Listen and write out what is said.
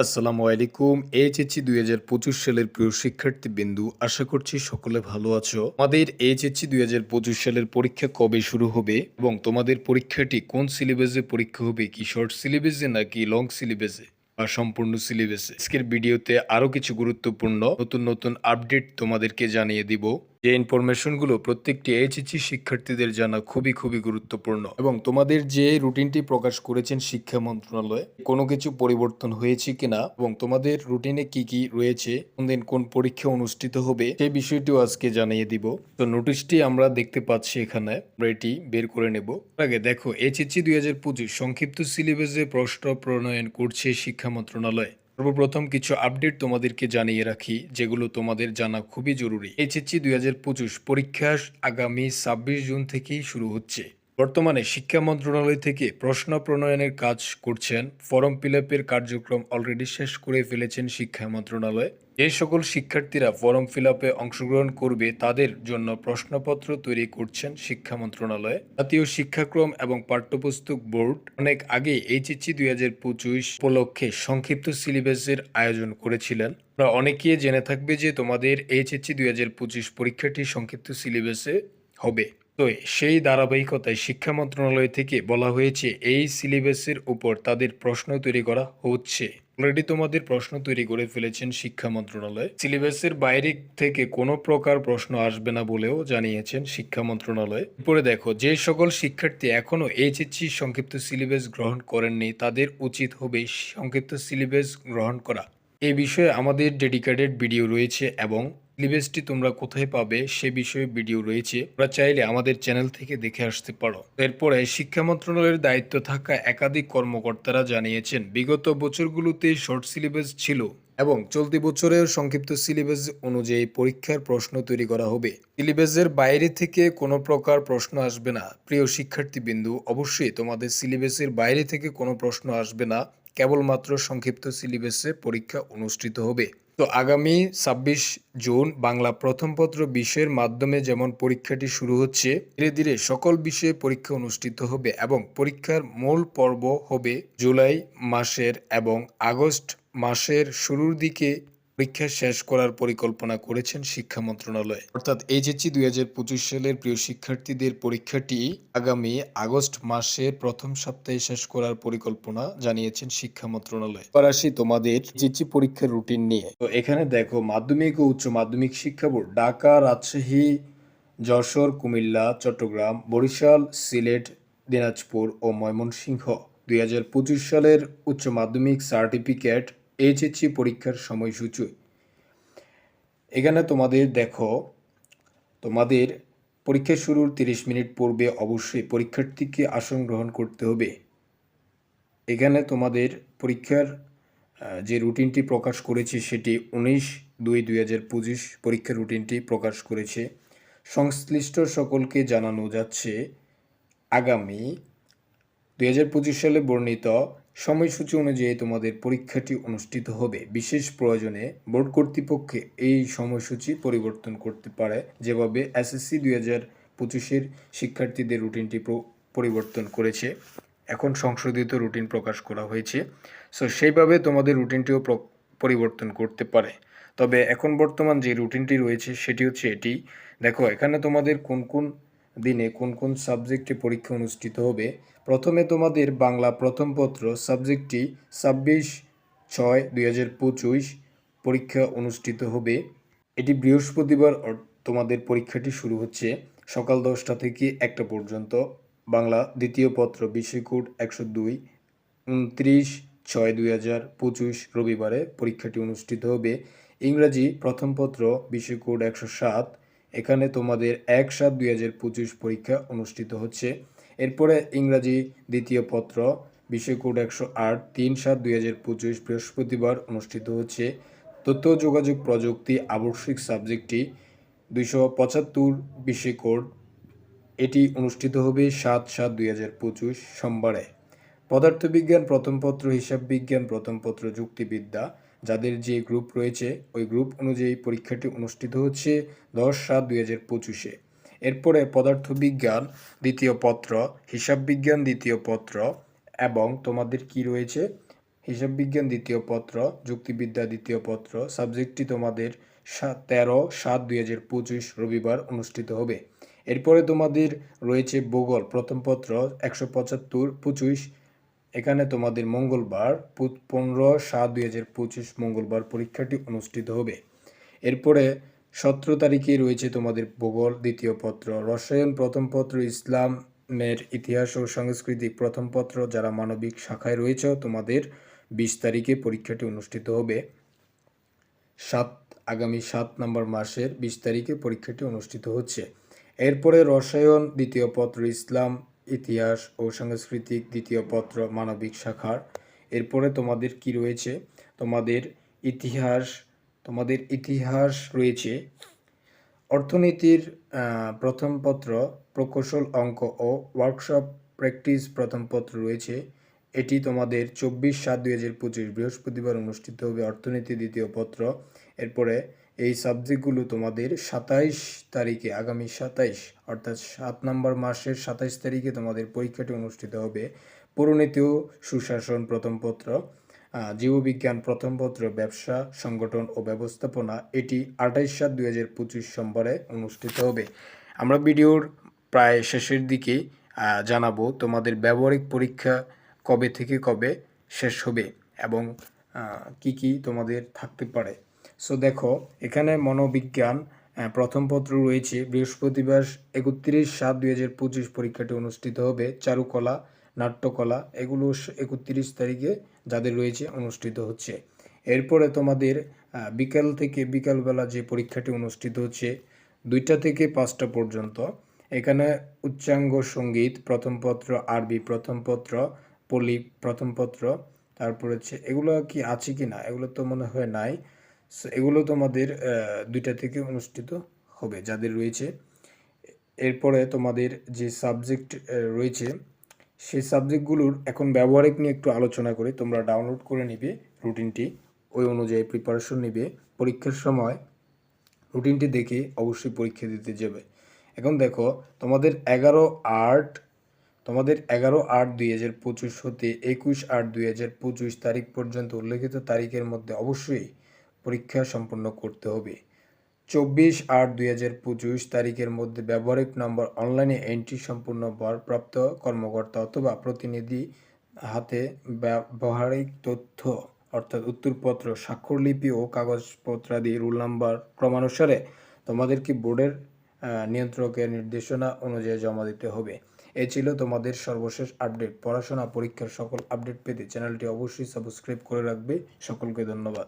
আসসালামু আলাইকুম। এইচএসসি ২০২৫ সালের প্রিয় শিক্ষার্থীবৃন্দু, আশা করছি সকলে ভালো আছো। আমাদের এইচএসসি ২০২৫ সালের পরীক্ষা কবে শুরু হবে এবং তোমাদের পরীক্ষাটি কোন সিলেবাসে পরীক্ষা হবে, কি শর্ট সিলেবাসে নাকি লং সিলেবাসে বা সম্পূর্ণ সিলেবাসে? আজকের ভিডিওতে আরো কিছু গুরুত্বপূর্ণ নতুন আপডেট তোমাদেরকে জানিয়ে দিব। যে ইনফরমেশনগুলো প্রত্যেকটি এইচএসসি শিক্ষার্থীদের জানা খুবই গুরুত্বপূর্ণ এবং তোমাদের যে রুটিনটি প্রকাশ করেছেন শিক্ষা মন্ত্রণালয়, কোনো কিছু পরিবর্তন হয়েছে কিনা এবং তোমাদের রুটিনে কি রয়েছে, কোন দিন কোন পরীক্ষা অনুষ্ঠিত হবে সেই বিষয়টিও আজকে জানিয়ে দিব। তো নোটিশটি আমরা দেখতে পাচ্ছি এখানে, আমরা এটি বের করে নেব। আগে দেখো, এইচএসসি ২০২৫ সংক্ষিপ্ত সিলেবাসে প্রশ্ন প্রণয়ন করছে শিক্ষা মন্ত্রণালয়। সর্বপ্রথম কিছু আপডেট তোমাদেরকে জানিয়ে রাখি, যেগুলো তোমাদের জানা খুবই জরুরি। এইচএসসি ২০২৫ পরীক্ষা আগামী ২৬ জুন থেকেই শুরু হচ্ছে। বর্তমানে শিক্ষা মন্ত্রণালয় থেকে প্রশ্ন প্রণয়নের কাজ করছেন। ফর্ম ফিল আপের কার্যক্রম অলরেডি শেষ করে ফেলেছেন শিক্ষা মন্ত্রণালয়। যে সকল শিক্ষার্থীরা ফর্ম ফিল আপে অংশগ্রহণ করবে তাদের জন্য প্রশ্নপত্র তৈরি করছেন শিক্ষা মন্ত্রণালয়। জাতীয় শিক্ষাক্রম এবং পাঠ্যপুস্তক বোর্ড অনেক আগে এইচএসসি ২০২৫ উপলক্ষে সংক্ষিপ্ত সিলেবাসের আয়োজন করেছিলেন। আমরা অনেকেই জেনে থাকবে যে তোমাদের এইচএসসি ২০২৫ পরীক্ষাটি সংক্ষিপ্ত সিলেবাসে হবে। তো সেই ধারাবাহিকতায় শিক্ষা মন্ত্রণালয় থেকে বলা হয়েছে এই সিলেবাসের উপর তাদের প্রশ্ন তৈরি করা হচ্ছে। অলরেডি তোমাদের প্রশ্ন তৈরি করে ফেলেছেন শিক্ষা মন্ত্রণালয়। সিলেবাসের বাইরে থেকে কোনো প্রকার প্রশ্ন আসবে না বলেও জানিয়েছেন শিক্ষা মন্ত্রণালয়। এরপরে দেখো, যে সকল শিক্ষার্থী এখনো এইচএসসি সংক্ষিপ্ত সিলেবাস গ্রহণ করেননি তাদের উচিত হবে সংক্ষিপ্ত সিলেবাস গ্রহণ করা। এই বিষয়ে আমাদের ডেডিকেটেড ভিডিও রয়েছে এবং সিলেবাসটি তোমরা কোথায় পাবে সে বিষয়ে ভিডিও রয়েছে, তোমরা চাইলে আমাদের চ্যানেল থেকে দেখে আসতে পারো। এরপরে শিক্ষা মন্ত্রণালয়ের দায়িত্ব থাকা একাধিক কর্মকর্তারা জানিয়েছেন বিগত বছরগুলোতে শর্ট সিলেবাস ছিল এবং চলতি বছরেও সংক্ষিপ্ত সিলেবাস অনুযায়ী পরীক্ষার প্রশ্ন তৈরি করা হবে। সিলেবাসের বাইরে থেকে কোনো প্রকার প্রশ্ন আসবে না। প্রিয় শিক্ষার্থীবৃন্দু, অবশ্যই তোমাদের সিলেবাসের বাইরে থেকে কোনো প্রশ্ন আসবে না, কেবলমাত্র সংক্ষিপ্ত সিলেবাসে পরীক্ষা অনুষ্ঠিত হবে। তো আগামী ২৬ জুন বাংলা প্রথম পত্র বিষয়ের মাধ্যমে যেমন পরীক্ষাটি শুরু হচ্ছে, ধীরে ধীরে সকল বিষয়ে পরীক্ষা অনুষ্ঠিত হবে এবং পরীক্ষার মূল পর্ব হবে জুলাই মাসের এবং আগস্ট মাসের শুরুর দিকে পরীক্ষা শেষ করার পরিকল্পনা করেছেন শিক্ষা মন্ত্রণালয়। অর্থাৎ এইচএসসি ২০২৫ সালের প্রিয় শিক্ষার্থীদের পরীক্ষাটি আগামী আগস্ট মাসের প্রথম সপ্তাহে শেষ করার পরিকল্পনা জানিয়েছেন শিক্ষা মন্ত্রণালয়। এবার আসি তোমাদের এইচএসসি পরীক্ষার রুটিন নিয়ে। তো এখানে দেখো, মাধ্যমিক ও উচ্চ মাধ্যমিক শিক্ষা বোর্ড ঢাকা, রাজশাহী, যশোর, কুমিল্লা, চট্টগ্রাম, বরিশাল, সিলেট, দিনাজপুর ও ময়মনসিংহ ২০২৫ সালের উচ্চ মাধ্যমিক সার্টিফিকেট এইচএসসি পরীক্ষার সময়সূচি। এখানে তোমাদের দেখো, তোমাদের পরীক্ষা শুরুর ৩০ মিনিট পূর্বে অবশ্যই পরীক্ষার্থীকে আসন গ্রহণ করতে হবে। এখানে তোমাদের পরীক্ষার যে রুটিনটি প্রকাশ করেছে সেটি ১৯/২/২০২৫ পরীক্ষার রুটিনটি প্রকাশ করেছে। সংশ্লিষ্ট সকলকে জানানো যাচ্ছে আগামী ২০২৫ সালে বর্ণিত সময়সূচি অনুযায়ী তোমাদের পরীক্ষাটি অনুষ্ঠিত হবে। বিশেষ প্রয়োজনে বোর্ড কর্তৃপক্ষে এই সময়সূচি পরিবর্তন করতে পারে, যেভাবে এসএসসি ২০২৫-এর শিক্ষার্থীদের রুটিনটি পরিবর্তন করেছে। এখন সংশোধিত রুটিন প্রকাশ করা হয়েছে, সো সেইভাবে তোমাদের রুটিনটিও পরিবর্তন করতে পারে। তবে এখন বর্তমান যে রুটিনটি রয়েছে সেটি হচ্ছে এটি। দেখো, এখানে তোমাদের কোন দিনে কোন সাবজেক্টে পরীক্ষা অনুষ্ঠিত হবে। প্রথমে তোমাদের বাংলা প্রথম পত্র সাবজেক্টটি ২৬/৬/২০২৫ পরীক্ষা অনুষ্ঠিত হবে। এটি বৃহস্পতিবার তোমাদের পরীক্ষাটি শুরু হচ্ছে সকাল ১০টা থেকে ১টা পর্যন্ত। বাংলা দ্বিতীয় পত্র বিষয় কোড ১০২ ২৯/৬/২০২৫ রবিবারে পরীক্ষাটি অনুষ্ঠিত হবে। ইংরাজি প্রথম পত্র বিষয় কোড ১০৭, এখানে তোমাদের ১/৭/২০২৫ পরীক্ষা অনুষ্ঠিত হচ্ছে। এরপরে ইংরাজি দ্বিতীয় পত্র বিষয় কোড ১০৮ ৩/৭/২০২৫ বৃহস্পতিবার অনুষ্ঠিত হচ্ছে। তথ্য যোগাযোগ প্রযুক্তি আবশ্যিক সাবজেক্টটি ২৭৫ বিষয় কোড, এটি অনুষ্ঠিত হবে ৭/৭/২০২৫ সোমবারে। পদার্থবিজ্ঞান প্রথম পত্র, হিসাব বিজ্ঞান প্রথম পত্র, যুক্তিবিদ্যা যাদের যে গ্রুপ রয়েছে ওই গ্রুপ অনুযায়ী পরীক্ষাটি অনুষ্ঠিত হচ্ছে ১০/৭/২০২৫-এ। এরপরে পদার্থবিজ্ঞান দ্বিতীয় পত্র, হিসাব বিজ্ঞান দ্বিতীয় পত্র এবং তোমাদের কি রয়েছে হিসাব বিজ্ঞান দ্বিতীয় পত্র, যুক্তিবিদ্যা দ্বিতীয় পত্র। সাবজেক্টটি তোমাদের 13/7/2025 রবিবার অনুষ্ঠিত হবে। এরপরে তোমাদের রয়েছে ভূগোল প্রথম পত্র 175/25। এখানে তোমাদের মঙ্গলবার 15/7/2025 মঙ্গলবার পরীক্ষাটি অনুষ্ঠিত হবে। এরপরে 17 তারিখে রয়েছে তোমাদের ভূগোল দ্বিতীয় পত্র, রসায়ন প্রথম পত্র, ইসলামের ইতিহাস ও সংস্কৃতি প্রথম পত্র। যারা মানবিক শাখায় রয়েছে তোমাদের 20 তারিখে পরীক্ষাটি অনুষ্ঠিত হবে। আগামী 7 নম্বর মাসের 20 তারিখে পরীক্ষাটি অনুষ্ঠিত হচ্ছে। এরপরে রসায়ন দ্বিতীয় পত্র, ইসলাম ইতিহাস ও সাংস্কৃতিক দ্বিতীয় পত্র মানবিক শাখার। এরপরে তোমাদের কি রয়েছে, তোমাদের ইতিহাস রয়েছে। অর্থনীতির প্রথম পত্র, প্রকৌশল অঙ্ক ও ওয়ার্কশপ প্র্যাকটিস প্রথম পত্র রয়েছে। এটি তোমাদের 24/7/2025 বৃহস্পতিবার অনুষ্ঠিত হবে, অর্থনীতি দ্বিতীয় পত্র। এরপরে এই সাবজেক্টগুলো তোমাদের 27 তারিখে, আগামী 27 অর্থাৎ 7 নম্বর মাসের 27 তারিখে তোমাদের পরীক্ষাটি অনুষ্ঠিত হবে। পৌরনীতি ও সুশাসন প্রথম পত্র, জীববিজ্ঞান প্রথম পত্র, ব্যবসা সংগঠন ও ব্যবস্থাপনা। এটি 28/7/2025 সোমবারে অনুষ্ঠিত হবে। আমরা ভিডিওর প্রায় শেষের দিকে জানাবো তোমাদের ব্যবহারিক পরীক্ষা কবে থেকে কবে শেষ হবে এবং কি কি তোমাদের থাকতে পারে। সো দেখো, এখানে মনোবিজ্ঞান প্রথম পত্র রয়েছে বৃহস্পতিবার 31/7/2025 পরীক্ষাটি অনুষ্ঠিত হবে। চারুকলা, নাট্যকলা এগুলো 31 তারিখে যাদের রয়েছে অনুষ্ঠিত হচ্ছে। এরপরে তোমাদের বিকালবেলা যে পরীক্ষাটি অনুষ্ঠিত হচ্ছে 2টা থেকে 5টা পর্যন্ত। এখানে উচ্চাঙ্গ সঙ্গীত প্রথম পত্র, আরবি প্রথম পত্র, পল্লী প্রথম পত্র। তারপর হচ্ছে এগুলো কি আছে কি না, এগুলো তো মনে হয় নাই। এগুলো তোমাদের 2টা থেকে অনুষ্ঠিত হবে যাদের রয়েছে। এরপরে তোমাদের যে সাবজেক্ট রয়েছে সেই সাবজেক্টগুলোর এখন ব্যবহারিক নিয়ে একটু আলোচনা করি। তোমরা ডাউনলোড করে নিবে রুটিনটি, ওই অনুযায়ী প্রিপারেশন নিবে। পরীক্ষার সময় রুটিনটি দেখে অবশ্যই পরীক্ষা দিতে যাবে। এখন দেখো, তোমাদের 11/8/2025 হতে 21/8/2025 তারিখ পর্যন্ত উল্লেখিত তারিখের মধ্যে অবশ্যই পরীক্ষা সম্পন্ন করতে হবে। 24/8/2025 তারিখের মধ্যে ব্যবহারিক নম্বর অনলাইনে এন্ট্রি সম্পূর্ণ ভারপ্রাপ্ত কর্মকর্তা অথবা প্রতিনিধি হাতে ব্যবহারিক তথ্য অর্থাৎ উত্তরপত্র, স্বাক্ষরলিপি ও কাগজপত্রাদি রোল নাম্বার ক্রমানুসারে তোমাদেরকে বোর্ডের নিয়ন্ত্রকের নির্দেশনা অনুযায়ী জমা দিতে হবে। এ ছিল তোমাদের সর্বশেষ আপডেট। পড়াশোনা পরীক্ষার সকল আপডেট পেতে চ্যানেলটি অবশ্যই সাবস্ক্রাইব করে রাখবে। সকলকে ধন্যবাদ।